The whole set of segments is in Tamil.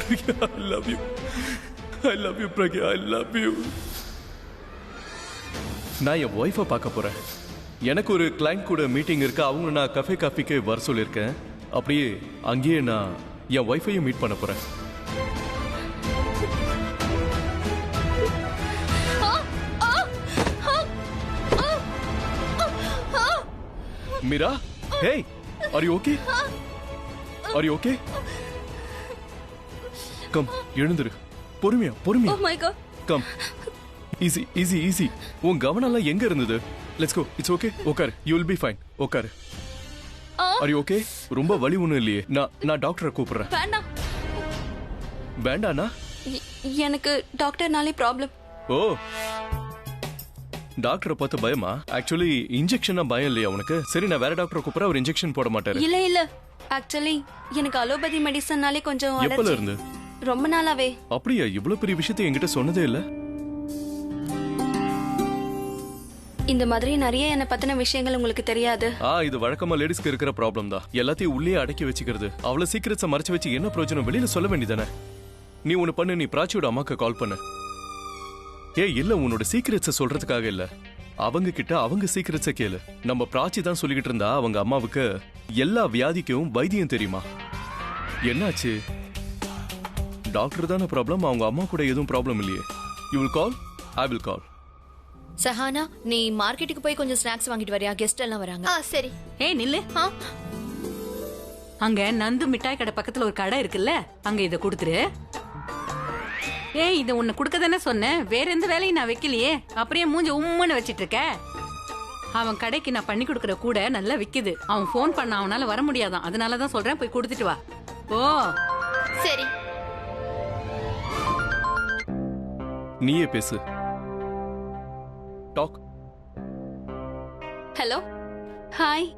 I love you. I love you, Pragya. I love you. நான் என் ஒய்ஃபை பார்க்க போறேன். எனக்கு ஒரு கிளைண்ட் கூட மீட்டிங் இருக்கு. அவங்க நான் கஃபே காஃபிக்கு வர சொல்லியிருக்கேன். அப்படியே அங்கேயே நான் என் ஒய்ஃபையும் மீட் பண்ண போறேன். Meera, hey, are you okay? Are you okay? Come, எழுந்துரு. பொறுமையா. Oh my god. Come. Easy. உன் கவனம் எல்லாம் எங்க இருந்தது? Let's go. It's okay. உட்காரு. You will be fine. உட்காரு. Are you okay? ரொம்ப வலி ஒண்ணும் இல்லையே. நான் டாக்டரை கூப்பிடுறேன். வேண்டாம். வேண்டானா? எனக்கு டாக்டர்னாலே ப்ராப்ளம். ஓ, டாக்டரை பார்த்து பயமா? ஆக்சுவலி இன்ஜெக்ஷனா பயம் இல்லையா உனக்கு? சரி, நான் வேற டாக்டரை கூப்பிடுறேன். அவர் இன்ஜெக்ஷன் போட மாட்டாரு. இல்ல ஆக்சுவலி எனக்கு அலோபதி மெடிசன்னாலே கொஞ்சம் எப்பல இருந்து? ரொம்ப நாளாவே. அப்படியா? இவ்வளவு பெரிய விஷயத்தை என்கிட்ட சொன்னதே இல்ல. இந்த மாதிரி நிறைய என்ன பத்தின விஷயங்கள் உங்களுக்கு தெரியாது. இது வழக்கமா லேடிஸ்க்கு இருக்கிற ப்ராப்ளம் தான். எல்லாத்தையும் உள்ளே அடக்கி வச்சுக்கிறது. அவ்வளவு சீக்கிரத்தை மறைச்சு வச்சு என்ன பிரயோஜனம்? வெளியில சொல்ல வேண்டியதானே. நீ ஒண்ணு பண்ணு, நீ பிராச்சியோட அம்மாக்கு கால் பண்ணு. இல்ல, உன்னோட சீக்கிரட்ஸ சொல்றதுக்காக இல்ல, அவங்க கிட்ட அவங்க சீக்கிரட்ஸ கேளு. நம்ம பிராச்சி தான் சொல்லிக்கிட்டு இருந்தா அவங்க அம்மாவுக்கு எல்லா வியாதிக்கும் வைத்தியம் தெரியுமா. என்னாச்சு? டாக்டர் தானே ப்ராப்ளம், அவங்க அம்மா கூட எதுவும் ப்ராப்ளம் இல்லையே. You will call, I will call. Sahana, நீ மார்க்கெட்டுக்கு போய் கொஞ்சம் ஸ்நாக்ஸ் வாங்கிட்டு வரியா? கெஸ்ட் எல்லாம் வராங்க. சரி. நில்லு. அங்க நந்து மிட்டாய் கடை பக்கத்துல ஒரு கடை இருக்குல்ல, அங்க இத கொடுத்துரு. இத உன்னை கொடுக்க தானே சொன்னேன், வேற எந்த வேலையும் நான் வைக்கலையே. அப்படியே மூஞ்ச உம்முன்னு வச்சிட்டு இருக்க. அவன் கடைக்கு நான் பண்ணி கொடுக்கற கூட நல்லா விக்குது. அவன் போன் பண்ண அவனால வர முடியாதான், அதனாலதான் சொல்றேன், போய் கொடுத்துட்டு வா. ஓ சரி. நீயே பேசு. டாக். ஹலோ, ஹாய்,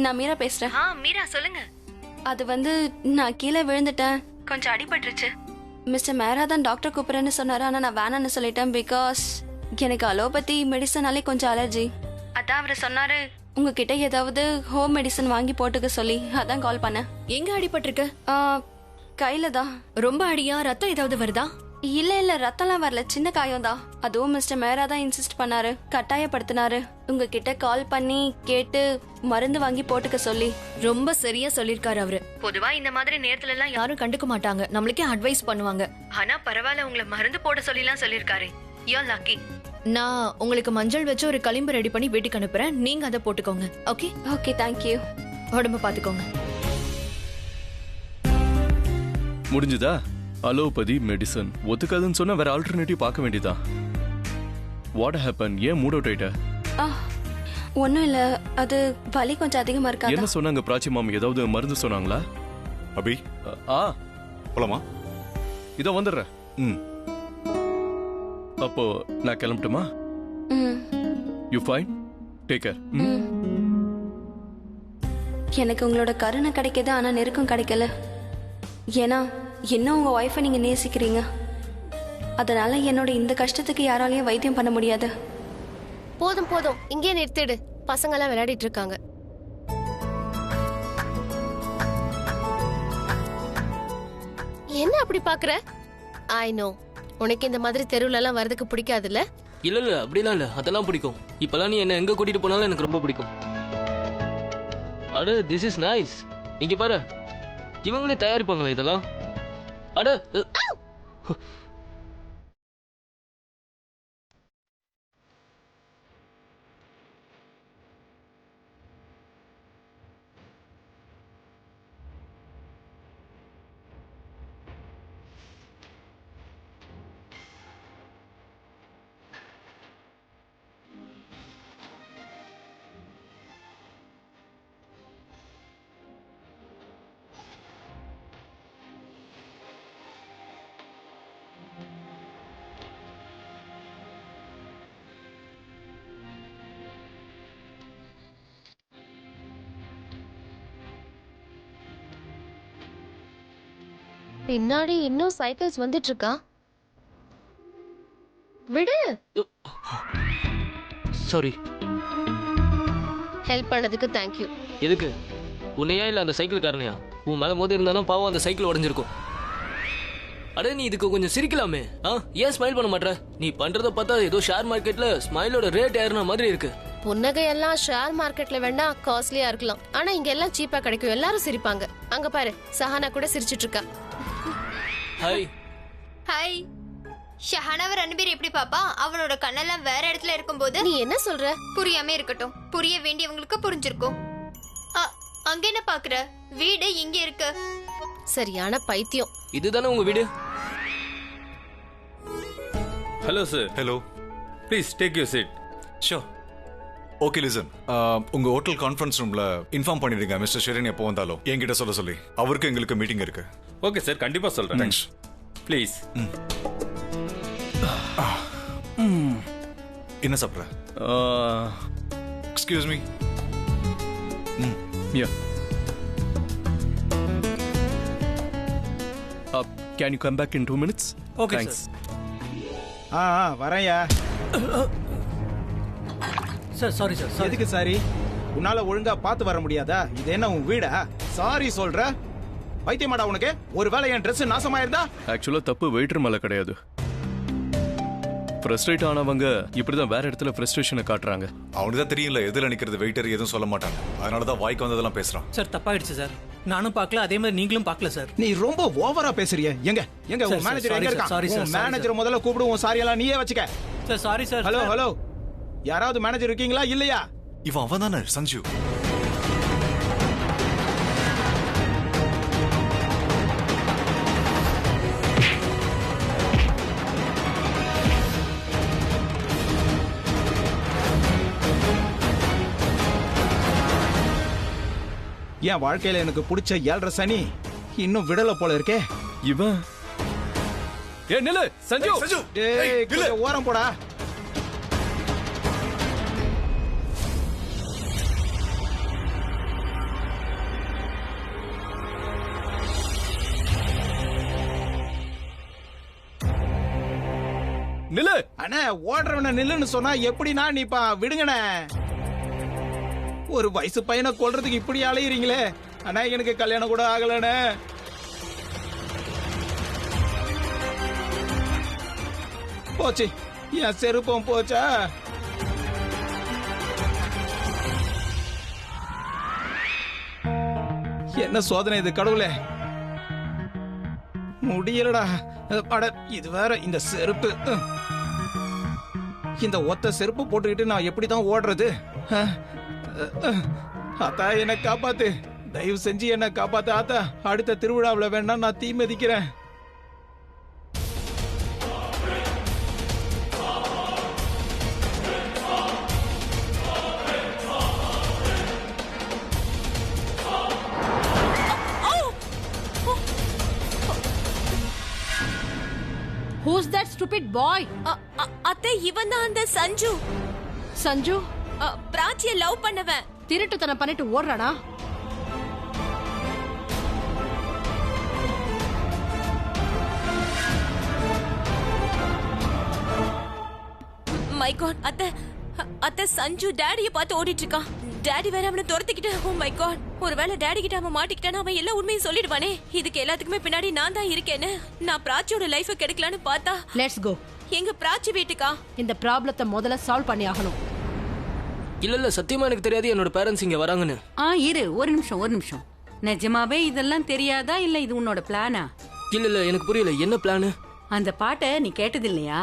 நான் மீரா பேசுறேன். மீரா சொல்லுங்க. அது நான் கீழே விழுந்துட்டேன், கொஞ்சம் அடிபட்டுருச்சு. மிஸ்டர் மேரா தான் டாக்டர் கூப்பிடுறேன்னு சொன்னாரு. ஆனா நான் வேணான்னு சொல்லிட்டேன். பிகாஸ் எனக்கு அலோபதி மெடிசனாலே கொஞ்சம் அலர்ஜி. அதான் அவர் சொன்னாரு உங்ககிட்ட ஏதாவது ஹோம் மெடிசன் வாங்கி போட்டுக்க சொல்லி. அதான் கால் பண்ணேன். எங்க அடிபட்டிருக்க? கையில தான். ரொம்ப அடியா? ரத்தம் ஏதாவது வருதா? இல்ல ரத்தம்லாம் வரல, சின்ன காயம் தான். அதுவும் மிஸ்டர் மேரா தான் இன்சிஸ்ட் பண்ணாரு, கட்டாயப்படுத்தினாரு உங்ககிட்ட கால் பண்ணி கேட்டு மருந்து வாங்கி போட்டுக்க சொல்லி. ரொம்ப சரியா சொல்லிருக்காரு அவரு. பொதுவா இந்த மாதிரி நேரத்துல எல்லாம் யாரும் கண்டுக்க மாட்டாங்க, நம்மளுக்கே அட்வைஸ் பண்ணுவாங்க. ஆனா பரவாயில்ல, உங்களை மருந்து போட சொல்லி எல்லாம் சொல்லிருக்காரு. You are lucky. நான் உங்களுக்கு மஞ்சள் வச்சு ஒரு களிம்பு ரெடி பண்ணி வீட்டுக்கு அனுப்புறேன், நீங்க அதை போட்டுக்கோங்க. ஓகே? Okay, thank you. உடம்ப பாத்துக்கோங்க. முடிஞ்சுதா? அலோபதி மெடிசன் ஒத்துக்காதுன்னு சொன்னா வேற ஆல்டர்னேட்டிவ் பார்க்க வேண்டியதா? What happen? ஏன் மூட் அவுட் ஆயிட்ட? ஒன்னும் இல்ல, அது வலி கொஞ்சம் அதிகமா இருக்கா. என்ன சொன்னாங்க பிராச்சி மாமி? ஏதாவது மருந்து சொன்னாங்களா? அபி, போலாமா? இதோ வந்துடுறேன். அப்போ நான் கிளம்பட்டுமா? You fine? Take care. எனக்கு உங்களோட கருணை கிடைக்குது, ஆனா நெருக்கம் கிடைக்கல. ஏன்னா இன்னும் உங்க ஒய்ஃபை நீங்க நேசிக்கிறீங்க. அதனால என்னோட இந்த கஷ்டத்துக்கு யாராலையும் வைத்தியம் பண்ண முடியாது. போதும், இங்கே நிறுத்திடு. பசங்க எல்லாம் விளையாடிட்டு இருக்காங்க. என்ன அப்படி பாக்குற? ஐ நோ, உனக்கு இந்த மாதிரி தெருவுல எல்லாம் வரதுக்கு பிடிக்காதுல்ல? இல்ல அப்படிலாம் இல்ல, அதெல்லாம் பிடிக்கும். இப்பெல்லாம் நீ என்ன எங்க கூட்டிட்டு போனாலும் எனக்கு ரொம்ப பிடிக்கும். அட, திஸ் இஸ் நைஸ். இங்க பாரு, இவங்களே தயாரிப்பாங்களா இதெல்லாம்? அட, பின்னாடி இன்னும் சைக்கிள்ஸ் வந்துட்டு இருக்கா? விடு. சாரி. ஹெல்ப் பண்ணதுக்கு தேங்க்யூ. எதுக்கு? உன்னையா இல்ல அந்த சைக்கிள் காரனையா? உன் மேல மோதி இருந்தாலும் பாவம் அந்த சைக்கிள் உடஞ்சிருக்கும். அட நீ இதுக்கு கொஞ்சம் சிரிக்கலாமே. ஏன் ஸ்மைல் பண்ண மாட்ற? நீ பண்றத பார்த்தா ஏதோ ஷேர் மார்க்கெட்ல ஸ்மைலோட ரேட் ஏறின மாதிரி இருக்கு. புன்னகையெல்லாம் ஷேர் மார்க்கெட்ல வேணா காஸ்ட்லியா இருக்கலாம், ஆனா இங்க எல்லாம் சீப்பா கிடைக்கும், எல்லாரும் சிரிப்பாங்க. அங்க பாரு, சஹானா கூட சிரிச்சிட்டு இருக்கா. ஹாய். ஹாய். ஷஹானாவை 2 பேர் எப்படி பாப்பா? அவனோட கண்ணெல்லாம் வேற இடத்துல இருக்கும்போது நீ என்ன சொல்ற? புரியாம இருக்கட்டும், புரிய வேண்டியவங்களுக்கு புரிஞ்சிருக்கும். அங்க என்ன பாக்குற? வீடு இங்க இருக்கு. சரியான பைத்தியம். இதுதானே உங்க வீடு? Hello sir. Hello. Please take your seat. Sure. Okay listen, உங்க ஹோட்டல் கான்ஃபரன்ஸ் ரூம்ல இன்ஃபார்ம் பண்ணிடுங்க மிஸ்டர் ஷெரின் எப்போ வந்தாலும் என்கிட்ட சொல்ல சொல்லி. அவருக்கு எங்களுக்கு மீட்டிங் இருக்கு. ஓகே சார், கண்டிப்பா சொல்றேன். தேங்க்ஸ். ப்ளீஸ். என்ன சாப்பிட்ற? Excuse me. Yeah. Can you come back in 2 minutes? Okay, Thanks. வரேன்யா. Sir sorry sir. எதுக்கு சாரி? உன்னால ஒழுங்கா பார்த்து வர முடியாதா? இது என்ன உன் வீடா? சாரி சொல்ற? பைத்தியமாடா உனக்கு? ஒருவேளை என் Dress நாசமாயிருந்தா? ஆக்சுவலா தப்பு வெயிட்டர் மேல கிடையாது. ஃப்ரஸ்ட்ரேட் ஆனவங்க இப்படிதான் வேற இடத்துல ஃப்ரஸ்ட்ரேஷனை காட்டுறாங்க. அவனுக்கு தான் தெரியல எதுல நிக்கிறது, வெயிட்டர் எதுவும் சொல்ல மாட்டாங்க. அதனாலதான் வாய்க்கு வந்ததெல்லாம் பேசுறான். சார் தப்பாயிடுச்சு சார். நானும் பார்க்கல, அதே மாதிரி நீங்களும் பார்க்கல சார். நீ ரொம்ப ஓவரா பேசுறிய. எங்க உன் மேனேஜர் எங்க இருக்கான்? உன் மேனேஜர் முதல்ல கூப்பிடு, உன் சாரி எல்லாம் நீயே வச்சுக்க. Sir sorry sir. ஹலோ யாராவது மேனேஜர் இருக்கீங்களா இல்லையா? அவன் தானே சஞ்சு. என் வாழ்க்கையில எனக்கு பிடிச்ச 7.5 சனி இன்னும் விடல போல இருக்கே. இவன் நில்லு சஞ்சு. டேய் ஓரம் போடா. நில்லு. அண்ணே ஓடுறவன நில்லுன்னு சொன்னா எப்படின்னா நீப்பா விடுங்கண்ணே. ஒரு வயசு பையனை கொல்றதுக்கு இப்படி அலையிறீங்களே. அண்ணா எனக்கு கல்யாணம் கூட ஆகலண்ணே. போச்சு, என் செருப்பம் போச்சா? என்ன சோதனை இது கடவுளே, முடியலடா. அட இது வேற இந்த செருப்பு. இந்த ஒத்த செருப்பு போட்டுக்கிட்டு நான் எப்படிதான் ஓடுறது? ஆத்தா என்ன காப்பாத்து, தயவு செஞ்சு என்ன காப்பாத்து ஆத்தா. அடுத்த திருவிழாவில் வேணா நான் தீ மிதிக்கிறேன். Who's that stupid boy? அத்தை இவன் தான் அந்த சஞ்சு. சஞ்சு பிராச்சிய லவ் பண்ணவன். திருட்டுத்தனம் பண்ணிட்டு ஓடுறானா? மை காட் அத்தை சஞ்சு டாடியை பார்த்து ஓடிட்டு இருக்கான். டாடி வேற அவனை துரத்திக்கிட்டு. ஓ மை காட், ஒருவேளை டாடி கிட்ட அவன் மாட்டிக்கிட்டானா அவன் எல்லா உண்மையும் சொல்லிடுவானே. இதுக்கு எல்லாத்துக்குமே பின்னாடி நான் தான் இருக்கேன்னு. நான் பிராச்சியோட லைஃப கெடுக்கலான்னு பார்த்தா. Let's go. எங்க பிராச்சி வீட்டுக்கா? இந்த ப்ராப்ளத்தை முதல்ல சால்வ் பண்ணி ஆகணும். இல்ல சத்தியமா எனக்கு தெரியாது என்னோட பேரண்ட்ஸ் இங்க வராங்கன்னு. இரு ஒரு நிமிஷம். நிஜமாவே இதெல்லாம் தெரியாதா இல்ல இது உன்னோட பிளானா? இல்ல எனக்கு புரியல, என்ன பிளான்? அந்த பாட்டை நீ கேட்டது இல்லையா?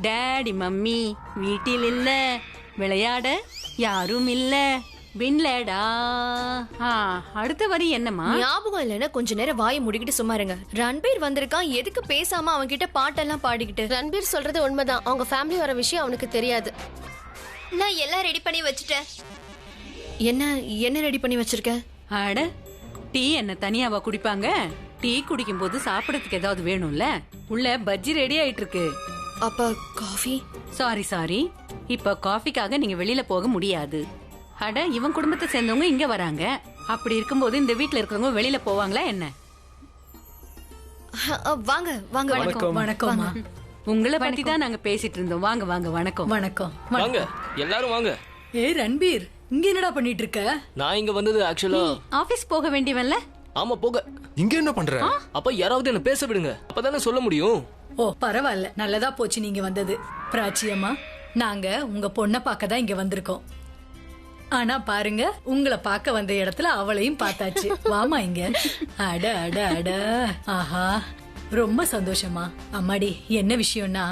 டாடி மம்மி வீட்டில் இல்ல, விளையாட யாரும் இல்ல, விண்லடா. அடுத்த வரி என்னமா? ஞாபகம் இல்லைன்னா கொஞ்ச நேரம் வாயை முடிக்கிட்டு சும்மா இருங்க. ரன்பீர் வந்திருக்கான், எதுக்கு பேசாம அவன் கிட்ட பாட்டெல்லாம் பாடிக்கிட்டு? ரன்பீர் சொல்றது உண்மைதான், அவங்க ஃபேமிலி வர விஷயம் அவனுக்கு தெரியாது. நான் எல்லாம் ரெடி பண்ணி வச்சுட்டேன். என்ன ரெடி பண்ணி வச்சிருக்க? அட டீ என்ன தனியாவா குடிப்பாங்க? டீ குடிக்கும் போது சாப்பிடறதுக்கு ஏதாவது வேணும்ல. உள்ள பஜ்ஜி ரெடி ஆயிட்டு இருக்கு. அப்ப காஃபி? சாரி, இப்ப காஃபிக்காக நீங்க வெளியில போக முடியாது. அட இவன் குடும்பத்தை சேர்ந்தவங்க இங்க வராங்க. அப்படி இருக்கும்போது இந்த வீட்ல இருக்கிறவங்க வெளியில போவாங்களா என்ன? வாங்க வாங்க. வணக்கம். உங்களை பத்தி தான் நாங்க பேசிட்டு இருந்தோம். வாங்க வணக்கம். வாங்க எல்லாரும் வாங்க. ரன்பீர் இங்க என்னடா பண்ணிட்டு இருக்க? நான் இங்க வந்தது ஆக்சுவலா ஆபீஸ் போக வேண்டியவன்ல, ஆமா போக. இங்க என்ன பண்ற? அப்ப யாராவது என்ன பேச விடுங்க, அப்பதானே சொல்ல முடியும். ஓ பரவாயில்ல, நல்லதா போச்சு நீங்க வந்தது. பிராச்சியம்மா, நாங்க உங்க பொண்ணை பார்க்க தான் இங்க வந்திருக்கோம். ஆனா பாருங்க, உங்களை பார்க்க வந்த இடத்துல அவளையும் பார்த்தாச்சு. வாமா இங்க. அட அட அட, ஆஹா ரொம்ப சந்தோஷமா. அம்மாடி, என்ன விஷயம்னா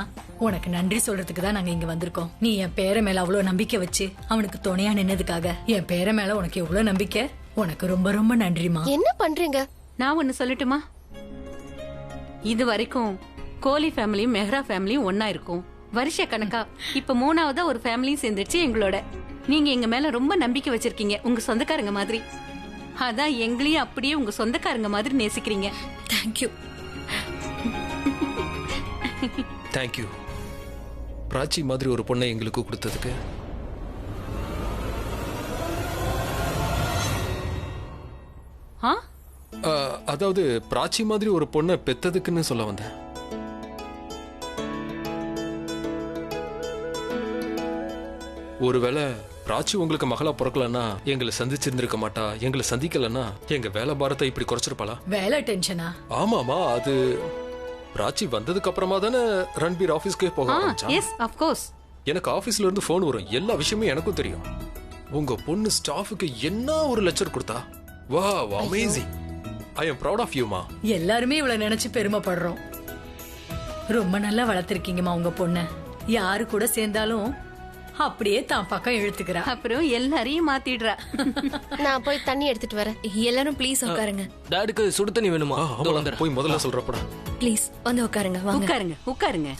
உனக்கு நன்றி சொல்றதுக்கு தான் நாங்க இங்க வந்திருக்கோம். நீ என் பேர மேல அவ்வளவு நம்பிக்கை வச்சு அவனுக்கு துணையா நின்னதுக்காக என் பேர மேல உனக்கு எவ்வளவு நம்பிக்கை. உனக்கு ரொம்ப ரொம்ப நன்றிமா. என்ன பண்றீங்க? நான் ஒன்னு சொல்லட்டுமா? இது வரைக்கும் கோலி ஃபேமிலியும் மெஹ்ரா ஃபேமிலியும் ஒன்னா இருக்கும். வருஷ கணக்கா இப்ப 3ஆவதா ஒரு ஃபேமிலியும் சேர்ந்துருச்சு எங்களோட. நீங்க எங்க மேல ரொம்ப நம்பிக்கை வச்சிருக்கீங்க, உங்க சொந்தக்காரங்க மாதிரி. அதான் எங்களையும் அப்படியே உங்க சொந்தக்காரங்க மாதிரி நேசிக்கிறீங்க. தேங்க்யூ. தேங்க்யூ. பிராச்சி மாதிரி ஒரு பொண்ணை எங்களுக்கு கொடுத்ததுக்கு. அதாவது பிராச்சி மாதிரி ஒரு பொண்ணை பெத்ததுக்குன்னு சொல்ல வந்தேன். ஒருவேளை பிராச்சி உங்களுக்கு மகளா பிறக்கலன்னா எங்களை சந்திச்சிருந்திருக்க மாட்டா. எங்களை சந்திக்கலன்னா எங்க வேலை பாரத்தை இப்படி குறைச்சிருப்பாளா? வேலை டென்ஷனா? ஆமாமா, அது பிராச்சி வந்ததுக்கு அப்புறமா தானே ரன்பீர் ஆபீஸ்க்கே போக ஆரம்பிச்சான். Yes of course. எனக்கு ஆபீஸ்ல இருந்து போன் வரும், எல்லா விஷயமும் எனக்கும் தெரியும். உங்க பொண்ணு ஸ்டாஃபுக்கு என்ன ஒரு லெக்சர் கொடுத்தா. Wow, amazing. I am proud of you மா. எல்லாருமே இவ்வளவு நினைச்சு பெருமைப்படுறோம். ரொம்ப நல்லா வளர்த்திருக்கீங்கம்மா உங்க பொண்ண. யாரு கூட சேர்ந்தாலும் அப்படியே தான் பக்கம் இழுத்துக்கிறா. அப்புறம் எல்லாரையும் மாத்திடுறா. நான் போய் தண்ணி எடுத்துட்டு வரேன். எல்லாரும் ப்ளீஸ் உட்காருங்க. டாடுக்கு சுடு தண்ணி வேணுமா? போய் முதல்ல சொல்றப்படா. ப்ளீஸ் வந்து உட்காருங்க. வாங்க. உட்காருங்க உட்காருங்க.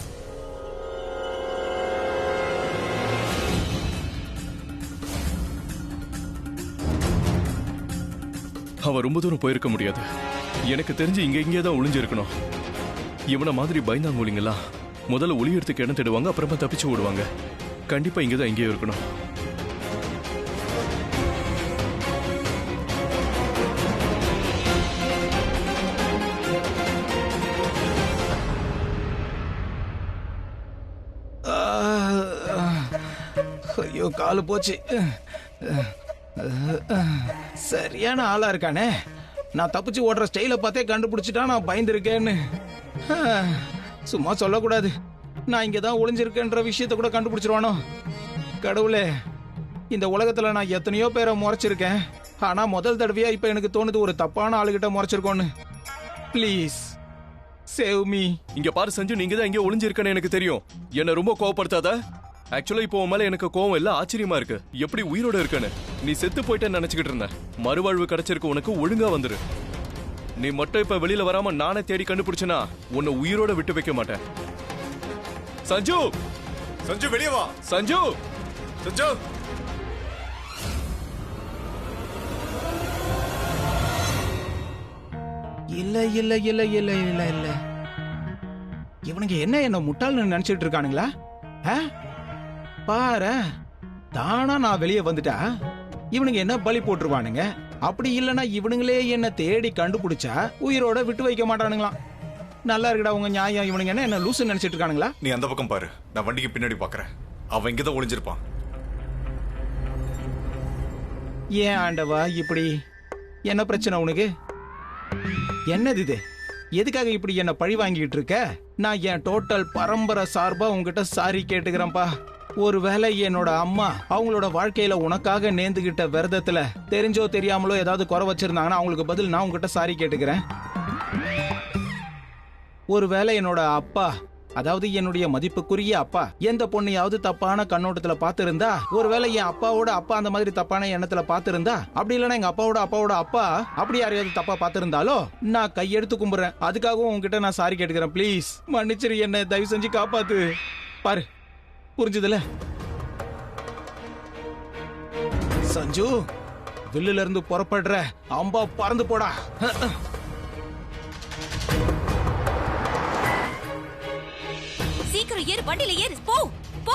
அவன் ரொம்ப தூரம் போயிருக்க முடியாது. எனக்கு தெரிஞ்சு இங்கே தான் ஒளிஞ்சிருக்கணும். இவனை மாதிரி பயந்தாங்கூலிங்கெல்லாம் முதல்ல ஒளி எடுத்துக்கு இடம் தேடுவாங்க, அப்புறமா தப்பிச்சு ஓடுவாங்க. கண்டிப்பா இங்கதான் எங்கேயோ இருக்கணும். ஐயோ, காலு போச்சு. சரியான ஆளா இருக்கானே. நான் தப்பிச்சு ஓடுற ஸ்டைல பார்த்தே கண்டுபிடிச்சிட்டா நான் பயந்துருக்கேன்னு. சும்மா சொல்லக்கூடாது. நான் இங்கதான் ஒளிஞ்சிருக்கேன்ற விஷயத்த கூட கண்டுபிடிச்சிருவானோ? கடவுளே, இந்த உலகத்துல நான் எத்தனையோ பேரை முறைச்சிருக்கேன். ஆனா முதல் தடவையா இப்ப எனக்கு தோணுது ஒரு தப்பான ஆளுகிட்ட முறைச்சிருக்கோன்னு. Please save me. இங்க பாரு சஞ்சு, நீங்க தான் இங்கே ஒளிஞ்சிருக்கேன்னு எனக்கு தெரியும். என்ன ரொம்ப கோவப்படுத்தாத. ஆக்சுவலா இப்போ உன் மேல எனக்கு கோவம் இல்ல, ஆச்சரியமா இருக்கு. எப்படி உயிரோட இருக்கன்னு. நீ செத்து போயிட்டேன்னு நினைச்சுக்கிட்டு இருந்த. மறுவாழ்வு கிடைச்சிருக்கு உனக்கு, ஒழுங்கா வந்துரு. நீ மட்டும் இப்ப வெளியில வராம நானே தேடி கண்டுபிடிச்சனா உன்னை உயிரோட விட்டு வைக்க மாட்டேன். சஞ்சு, சஞ்சு வெளியே வா. சஞ்சு, சஞ்சு. இல்ல இல்ல இல்ல இல்ல இல்ல இல்ல. இவனுங்க என்ன முட்டாள்னு நினைச்சிட்டு இருக்கானுங்களா? பாரு, தானா நான் வெளியே வந்துட்டா இவனுங்க என்ன பலி போட்டுருவானுங்க. அப்படி இல்லைன்னா இவனுங்களே என்ன தேடி கண்டுபிடிச்சா உயிரோட விட்டு வைக்க மாட்டானுங்களாம். நல்லா இருக்குடா உங்க நியாயம். இவனுங்க என்ன லூசு நினைச்சிட்டு இருக்கானுங்களா? நீ அந்த பக்கம் பாரு, நான் வண்டிக்கு பின்னாடி பாக்குறேன். அவன் இங்கதான் ஒளிஞ்சிருப்பான். ஏன் ஆண்டவா இப்படி? என்ன பிரச்சனை உனக்கு? என்னது இது? எதுக்காக இப்படி என்ன பழி வாங்கிட்டு இருக்க? நான் என் டோட்டல் பரம்பரை சார்பா உங்ககிட்ட சாரி கேட்டுக்கிறேன்ப்பா. ஒருவேளை என்னோட அம்மா அவங்களோட வாழ்க்கையில உனக்காக நேர்ந்துகிட்ட விரதத்துல தெரிஞ்சோ தெரியாமலோ ஏதாவது குறை வச்சிருந்தாங்கன்னா அவங்களுக்கு பதில் நான் உங்ககிட்ட சாரி கேட்டுக்கிறேன். ஒருவேளை என்னோட அப்பா, அதாவது என்னுடைய மதிப்புக்குரிய அப்பா, எந்த பொண்ணையாவது தப்பான கண்ணோட்டத்துல பாத்திருந்தா, ஒருவேளை என் அப்பாவோட அப்பா அந்த மாதிரி தப்பான எண்ணத்துல பாத்திருந்தா, அப்படி இல்லைன்னா எங்க அப்பாவோட அப்பா அப்படி யாரையாவது தப்பா பாத்திருந்தாலோ நான் கையெடுத்து கும்புறேன். அதுக்காகவும் உங்ககிட்ட நான் சாரி கேட்டுக்கிறேன். ப்ளீஸ் மன்னிச்சிரு, என்ன தயவு செஞ்சு காப்பாத்து. பாரு, புரிஞ்சுதுல? சஞ்சு, வில்லுல இருந்து புறப்படுற அம்பா பறந்து போடா. சீக்கிரம் ஏறு, வண்டியில ஏறு. போ போ.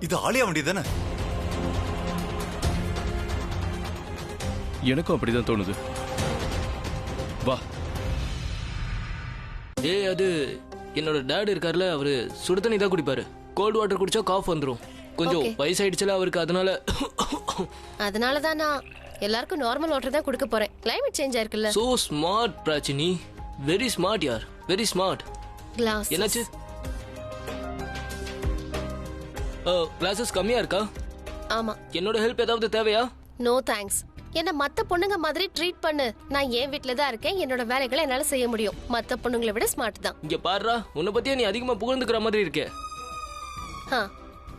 இது ஆலியா வண்டி தானே? எனக்கும் அப்படிதான் தோணுது. வா. ஏய் அது என்னோட டாட் இருக்கார்ல, அவரு சுடு தண்ணி தான் குடிப்பாரு. கோல்டு வாட்டர் குடிச்சா காஃப் வந்துரும். கொஞ்சம் வயசாயிடுச்சுல அவருக்கு, அதனால தான் நான் எல்லாருக்கும் நார்மல் வாட்டர் தான் கொடுக்க போறேன். கிளைமேட் சேஞ்ச் ஆயிருக்குல்ல. So smart Prachini, very smart யார், வெரி ஸ்மார்ட். கிளாஸ் என்னாச்சு? கிளாஸஸ் கம்மியா இருக்கா? ஆமா. என்னோட ஹெல்ப் ஏதாவது தேவையா? No thanks. என்ன மத்த பொண்ணுங்க மாதிரி ட்ரீட் பண்ணு. நான் என் வீட்ல தான் இருக்கேன், என்னோட வேலைகளை என்னால செய்ய முடியும். மத்த பொண்ணுங்களை விட ஸ்மார்ட் தான். இங்க பாருடா, உன்னை பத்தியே நீ அதிகமா புகழ்ந்துக்கிற மாதிரி இருக்கே.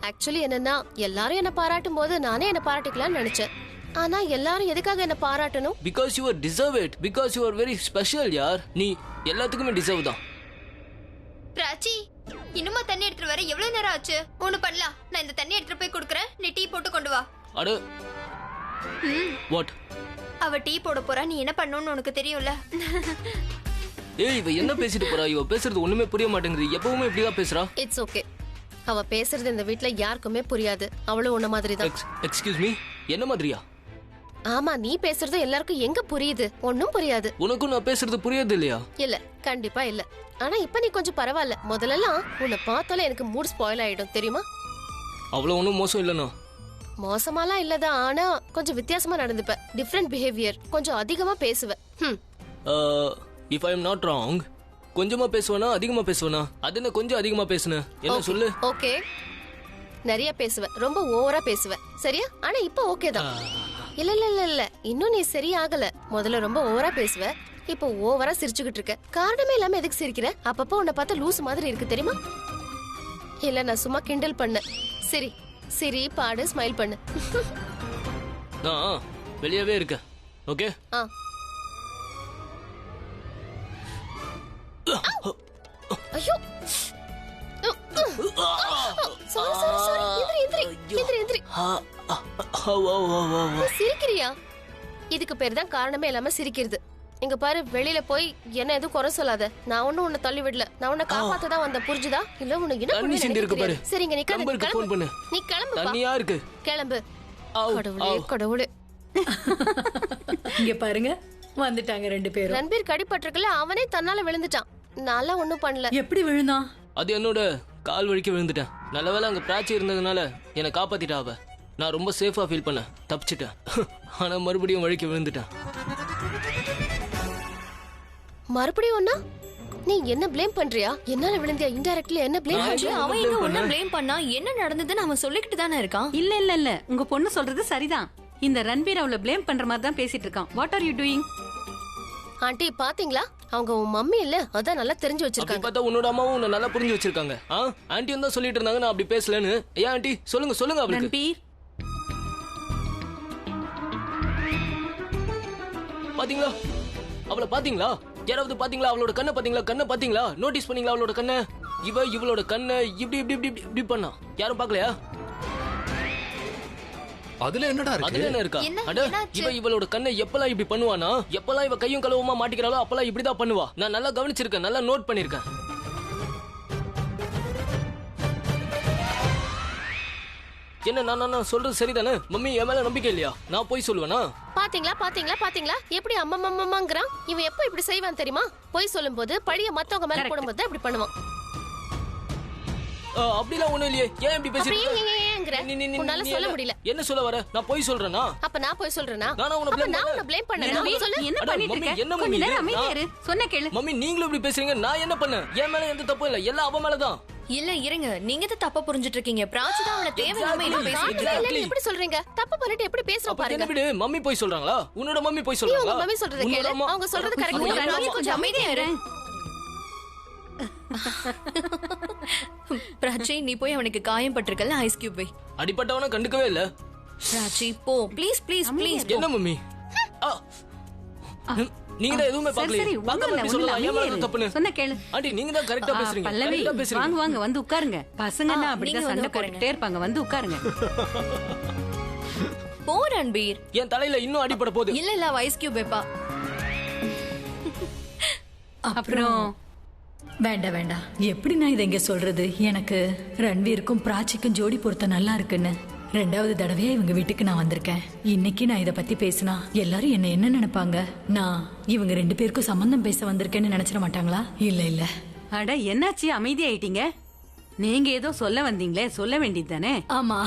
ஆக்சுவலி என்னன்னா, எல்லாரும் என்ன பாராட்டும் போது நானே என்ன பாராட்டிக்கலாம்னு நினைச்சேன். ஆனா எல்லாரும் எதுக்காக என்ன பாராட்டணும்? Because you deserve it. Because you are very special யார். நீ எல்லாத்துக்குமே டிசர்வ் தான். பிராச்சி, இன்னுமா தண்ணி எடுத்துட்டு வர எவ்வளவு நேரம் ஆச்சு? ஒண்ணு பண்ணலாம், நான் இந்த தண்ணி எடுத்துட்டு போய் கொடுக்கறேன், நீ டீ போட்டு கொண்டு வா. அட வாட்? அவ டீ போட போறா, நீ என்ன பண்ணணும்னு உனக்கு தெரியும்ல. ஏய் இவ என்ன பேசிட்டு போறா? இவ பேசுறது ஒண்ணுமே புரிய மாட்டேங்குது. எப்பவுமே இப்படிதான் பேசுறா. It's okay. அவ பேசுறது இந்த வீட்ல யாருக்குமே புரியாது. அவளும் உன்ன மாதிரி தான். எக்ஸ்கியூஸ் மீ, என்ன மாதிரியா? ஆமா, நீ பேசுறது எல்லாருக்கும் எங்க புரியுது? ஒண்ணும் புரியாது. உனக்கும் நான் பேசுறது புரியாது இல்லையா? இல்ல, கண்டிப்பா இல்ல. ஆனா இப்ப நீ கொஞ்சம் பரவாயில்ல. முதல்லலாம் உன்னை பார்த்தாலே எனக்கு மூட் ஸ்பாயில் ஆயிடும், தெரியுமா? அவ்வளவு ஒண்ணும் மோசம் இல்லனா? மோசமாலாம் இல்லதான், ஆனா கொஞ்சம் வித்தியாசமா நடந்துப்ப. Different behaviour. கொஞ்சம் அதிகமா பேசுவ. If I am not wrong, கொஞ்சமா பேசுவனா அதிகமா பேசுவனா? அது என்ன கொஞ்சம் அதிகமா பேசுன? என்ன சொல்லு. ஓகே, நிறைய பேசுவ, ரொம்ப ஓவரா பேசுவ, சரியா? ஆனா இப்ப ஓகே தான். இல்ல இல்ல இல்ல இல்ல, இன்னும் நீ சரியாகல. முதல்ல ரொம்ப ஓவரா பேசுவ, இப்ப ஓவரா சிரிச்சுக்கிட்டு இருக்க. காரணமே இல்லாம எதுக்கு சிரிக்கிற? அப்பப்போ உன்னை பார்த்தா லூஸ் மாதிரி இருக்கு, தெரியுமா? இல்ல, நான் சும்மா கிண்டல் பண்ண. சரி சரி, பாடு, ஸ்மைல் பண்ணு. நான் வெளியவே இருக்க. ஓகே. ஐயோ, சாரி சாரி சாரி. எந்திரி எந்திரி எந்திரி. சிரிக்கிறியா? இதுக்கு பேர் தான் காரணமே இல்லாம சிரிக்கிறது. இங்க பாரு, வெளியில போய் என்ன எதுவும் குறை சொல்லாத. நான் ஒண்ணும் உன்னை தள்ளி விடல. நான் உன்னை காப்பாத்த தான் வந்த, புரிஞ்சுதா? இல்ல உனக்கு என்ன பண்ணு? சரிங்க, நீ கிளம்பு. நீ கிளம்பு. தண்ணியா இருக்கு, கிளம்பு. கடவுளே கடவுளே. இங்க பாருங்க, வந்துட்டாங்க ரெண்டு பேரும். ரன்பீர் கடிபட்டிருக்கல, அவனே தன்னால விழுந்துட்டான். நான்ல ஒண்ணும் பண்ணல. எப்படி விழுந்தான்? அது என்னோட கால் வலிக்கு விழுந்துட்டேன். நல்ல வேளை அங்க பிராச்சி இருந்ததுனால என்னை காப்பாத்திட்டா அவ. நான் ரொம்ப சேஃபா ஃபீல் பண்ண, தப்பிச்சிட்டேன். ஆனா மறுபடியும் வழிக்கு விழுந்துட்டேன். மறுபடியும் ஒண்ணா? நீ என்ன ப்ளேம் பண்றியா? என்னால விழுந்தியா? இன்டைரக்ட்லி என்ன ப்ளேம் பண்றியா? அவன் எங்க ஒண்ணு ப்ளேம் பண்ணா? என்ன நடந்ததுன்னு அவன் சொல்லிக்கிட்டு தானே இருக்கான். இல்ல இல்ல இல்ல, உங்க பொண்ணு சொல்றது சரிதான். இந்த ரன்பீர் அவளை ப்ளேம் பண்ற மாதிரி தான் பேசிட்டு இருக்கான். What are you doing? Aunty பாத்தீங்களா? அவங்க உன் மம்மி இல்ல, அதான் நல்லா தெரிஞ்சு வச்சிருக்காங்க. பார்த்தா உன்னோட அம்மாவும் உன்னை நல்லா புரிஞ்சு வச்சிருக்காங்க. ஆண்டி தான் சொல்லிட்டு இருந்தாங்க நான் அப்படி பேசலன்னு. ஏன் ஆண்டி? சொல்லுங்க சொல்லுங்க. அவளுக்கு ரன்பீர், பாத்தீங்களா? அவளை பாத்தீங்களா? யாராவது பாத்தீங்களா? அவளோட கண்ணை பாத்தீங்களா? கண்ணை பாத்தீங்களா? நோட்டீஸ் பண்ணீங்களா அவளோட கண்ணை? இவளோட கண்ணை இப்படி இப்படி இப்படி இப்படி பண்ணா. யாரும் பாக்கலையா? அதுல என்னடா இருக்கு? அதுல என்ன இருக்கா? அட இவளோட கண்ணை எப்பலாம் இப்படி பண்ணுவானா? எப்பலாம் இவ கையும் கழுவுமா மாட்டிக்கிறாளோ அப்பலாம் இப்படிதான் பண்ணுவா. நான் நல்லா கவனிச்சிருக்கேன், நல்லா நோட் பண்ணிருக்கேன். என்ன நான் சொல்றது சரிதானே? மம்மி என் மேல நம்பிக்கை இல்லையா? நான் போய் சொல்லுவேனா? பாத்தீங்களா பாத்தீங்களா பாத்தீங்களா எப்படி அம்மம்மாங்கிறான். இவன் எப்ப இப்படி செய்வான் தெரியுமா? போய் சொல்லும் போது பழிய மத்தவங்க மேல போடும்போது அப்படி பண்ணுவான். அப்படிலாம் ஒண்ணும் இல்லையே. ஏன் இப்படி பேசுறீங்க? உன்னால சொல்ல முடியல. என்ன சொல்ல வர? நான் போய் சொல்றேனா? அப்ப நான் போய் சொல்றேனா? நான் உன்னை ப்ளேம் பண்ணேனா? என்ன பண்ணிட்டு இருக்க? என்ன கொஞ்ச நேரம் அமைதியா இரு. சொன்ன கேளு. மம்மி நீங்களும் இப்படி பேசுறீங்க. நான் என்ன பண்ணேன்? என் மேல எந்த தப்பும் இல்ல, எல்லாம் அவ மேல தான். இல்ல இருங்க, நீங்க தான் தப்பா புரிஞ்சிட்டு இருக்கீங்க. பிராச்சி தான் அவளை தேவையில்லாம என்ன பேசிட்டு எப்படி சொல்றீங்க? தப்பு பண்ணிட்டு எப்படி பேசுற பாருங்க. என்ன விடு, மம்மி போய் சொல்றாங்களா? உன்னோட மம்மி போய் சொல்றாங்களா? உங்க மம்மி சொல்றது கேளு. அவங்க சொல்றது கரெக்ட். கொஞ்சம் அமைதியா இரு. பிராச்சி, நீ போய் அவனுக்கு காயம் பட்டிருக்கல, ஐஸ் கியூப் வை. அடிபட்டவன கண்டுக்கவே இல்ல. பிராச்சி போ, ப்ளீஸ் ப்ளீஸ் ப்ளீஸ். என்ன மம்மி? நீங்க தான் எதுவுமே பார்க்கல. பாக்கல சொல்லலாம். ஏன் மேல தப்புன்னு சொன்ன கேளு. ஆண்டி நீங்க தான் கரெக்ட்டா பேசுறீங்க. பல்லவி, வாங்க வாங்க வந்து உட்காருங்க. பசங்கன்னா அப்படிதான் சண்டை போட்டுட்டே இருப்பாங்க. வந்து உட்காருங்க. போ ரன்பீர். என் தலையில இன்னும் அடிபட போகுது. இல்ல இல்ல, ஐஸ் கியூப் வைப்பா. அப்புறம் வேண்டாம் வேண்டாம். எப்படி நான் இதை இங்க சொல்றது? எனக்கு ரன்வீருக்கும் பிராச்சிக்கும் ஜோடி பொருத்த நல்லா இருக்குன்னு. 2வது தடவையா இவங்க வீட்டுக்கு நான் வந்திருக்கேன். இன்னைக்கு நான் இத பத்தி பேசினா எல்லாரும் என்ன நினைப்பாங்க? நான் இவங்க 2 பேருக்கும் சம்பந்தம் பேச வந்திருக்கேன்னு நினைச்சிட மாட்டாங்களா? இல்ல இல்ல. அட என்னாச்சு அமைதியாயிட்டீங்க? நீங்க ஏதோ சொல்ல வந்தீங்களே, சொல்ல வேண்டியது தானே? ஆமா,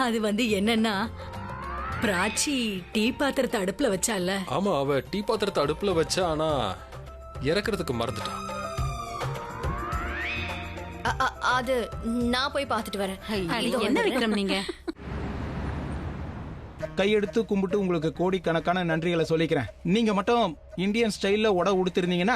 அது என்னன்னா பிராச்சி டீ பாத்திரத்தை அடுப்புல வச்சால. ஆமா, அவ டீ பாத்திரத்தை அடுப்புல வச்சா, ஆனா இறக்குறதுக்கு மறந்துட்டா. அது நான் போய் பார்த்துட்டு வரேன். என்ன விக்ரம் நீங்க? கையெடுத்து கும்பிட்டு உங்களுக்கு கோடிக்கணக்கான நன்றிகளை சொல்லிக்கிறேன். நீங்க மட்டும் இந்தியன் ஸ்டைல்ல உட உடுத்திருந்தீங்கன்னா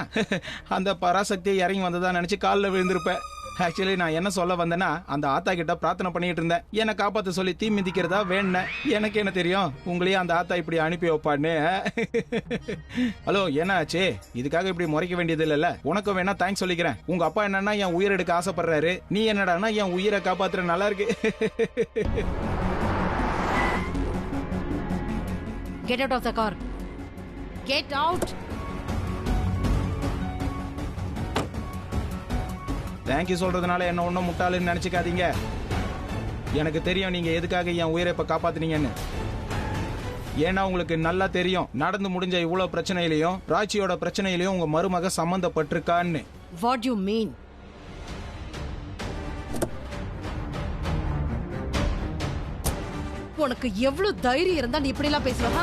அந்த பராசக்தியை இறங்கி வந்ததா நினைச்சு காலில் விழுந்திருப்பேன். ஆக்சுவலி நான் என்ன சொல்ல வந்தேன்னா, அந்த ஆத்தா கிட்ட பிரார்த்தனை பண்ணிட்டு இருந்தேன், என்னை காப்பாத்த சொல்லி தீ மிதிக்கிறதா வேணேன். எனக்கு என்ன தெரியும் உங்களையே அந்த ஆத்தா இப்படி அனுப்பி வைப்பான்னு. ஹலோ, என்ன ஆச்சு? இதுக்காக இப்படி முறைக்க வேண்டியது இல்லைல்ல. உனக்கு வேணா தேங்க்ஸ் சொல்லிக்கிறேன். உங்க அப்பா என்னன்னா என் உயிர் எடுக்க ஆசைப்படுறாரு, நீ என்னடானா என் உயிரை காப்பாத்துற. நல்லா இருக்கு. Get out of the car. Get out. Thank you சொல்றதுனால என்ன ஒன்றும் முட்டாளுன்னு நினைச்சுக்காதீங்க. எனக்கு தெரியும் நீங்க எதுக்காக என் உயிரை இப்ப காப்பாத்துனீங்கன்னு. ஏன்னா உங்களுக்கு நல்லா தெரியும் நடந்து முடிஞ்ச இவ்வளவு பிரச்சனையிலையும் ராட்சியோட பிரச்சனையிலையும் உங்க மருமக சம்பந்தப்பட்டிருக்கான்னு. What do you mean? உனக்கு எவ்வளவு தைரியம் இருந்தா நீ இப்படி எல்லாம் பேசுவா?